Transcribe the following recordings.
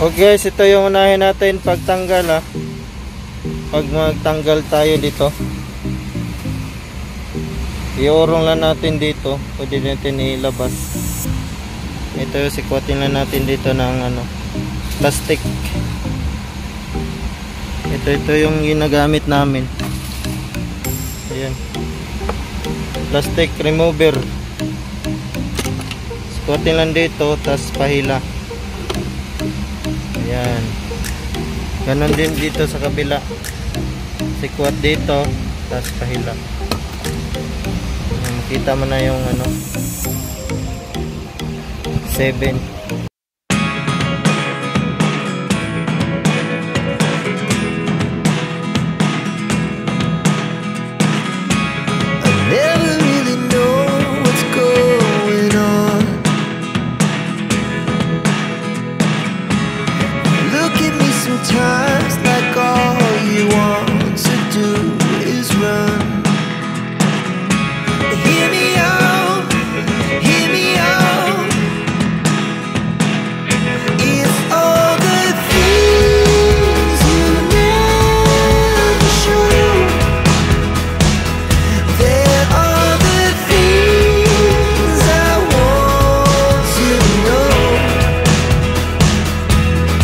Okay guys, ito yung unahin natin pagtanggal ha. Pag magtanggal tayo dito, iurong lang natin dito. Pwede natin ilabas. Ito yung sikwatin lang natin dito ng plastic. Ito yung ginagamit namin. Ayan, plastic remover. Sikwatin lang dito, tas pahila. Ayan, ganon din dito sa kabila. Sikwat dito, tas pahila. Makita mo na yung 7. Sometimes like all you want to do is run. Hear me out, hear me out. It's all the things you never show. There are the things I want to know.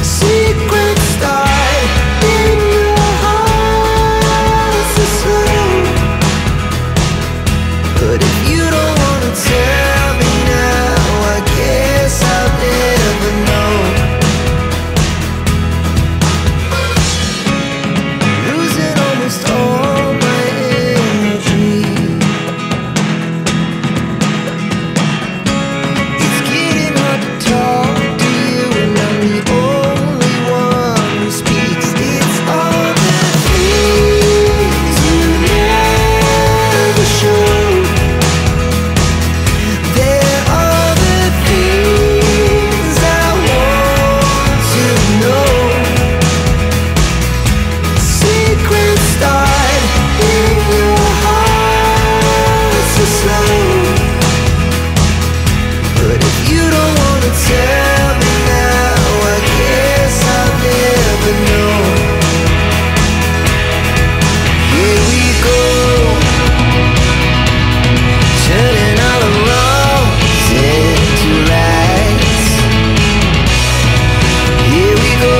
Secrets start in your heart so slow. But if you don't wanna tell me now, I guess I'll never know. Losing almost all my energy. It's getting hard to talk to you, and I'm the only one who speaks. It's all the things you never show. There are the things I want to know. Secrets start in your heart so slow. But if you don't wanna tell me now, I guess I'll never know. Here we go, turning all the wrongs into rights. Here we go,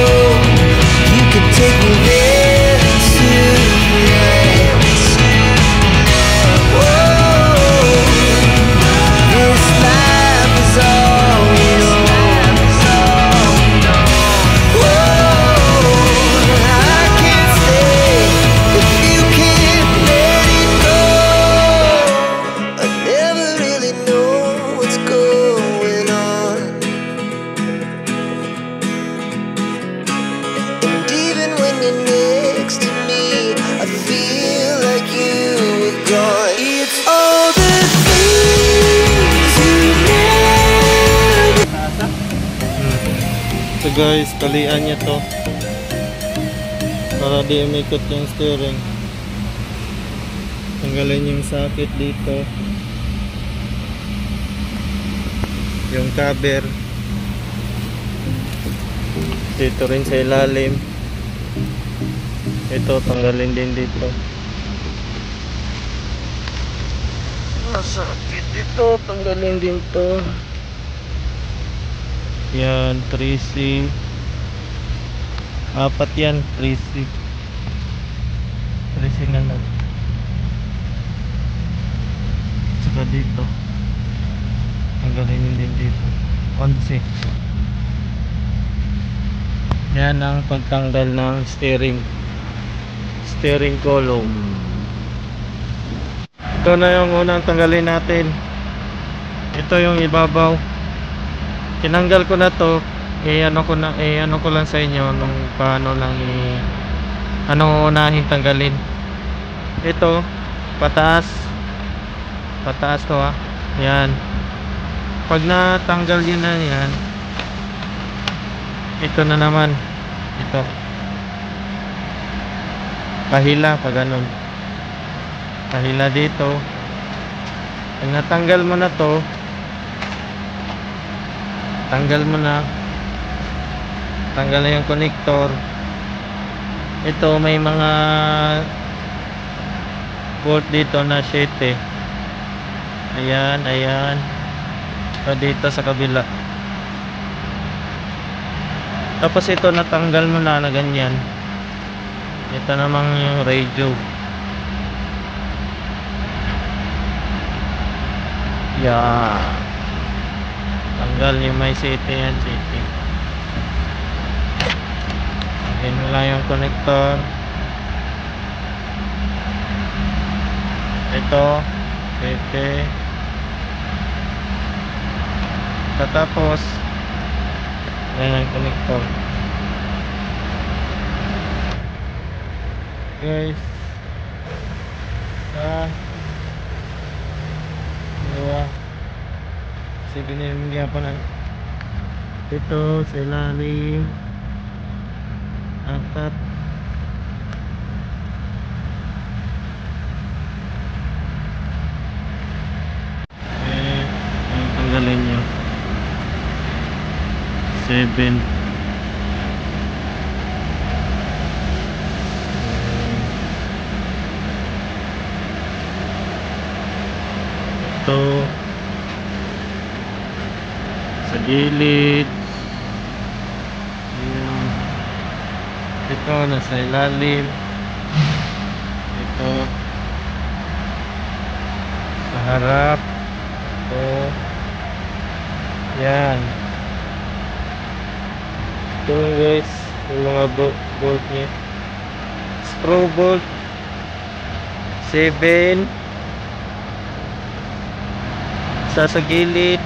you can take me there tonight. Whoa, this life is all we know. Whoa, I can't stay if you can't let it go. I never really know what's going on, and even when you're next to me, I feel like you were gone. It's all the things you never. So guys, talian niya to para di umikot yung steering. Tanggalin yung socket dito, yung cover dito rin sa ilalim. Ito tanggalin din dito. Socket dito tanggalin din to. Yan, 3C. Apat yan, 3C. 3C na lang. Saka dito. Tanggalin din dito. 11. Yan ang pagtanggal ng steering column. Ito na yung unang tanggalin natin. Ito yung ibabaw. Tinanggal ko na to. Ano ko lang sa inyo nung paano lang unahin tanggalin. Ito pataas to ha. Yan. Pag natanggal yun na yan, ito na naman, ito pahila pa ganun. Pahila dito. Pag natanggal mo na to, tanggal mo na, tanggal na yung connector. Ito may mga bolt dito na 7. Ayan, ayan. O dito sa kabila. Tapos ito natanggal mo na ganyan. Ito namang yung radio. Yeah. Tanggal yung may city yan, city. Ayan mo lang yung connector. Ito, city. Tapos ayan ang connector. Guys, dua. Kasi binibigyan pa ng ito sa ilalim. Atat. Ang tanggalin nyo 7. Ito sa gilid. Ayan. Ito nasa ilalim. Ito sa harap. Ito. Yan. Ito guys, yung mga bolt niya. Screw bolt 7 sa gilid.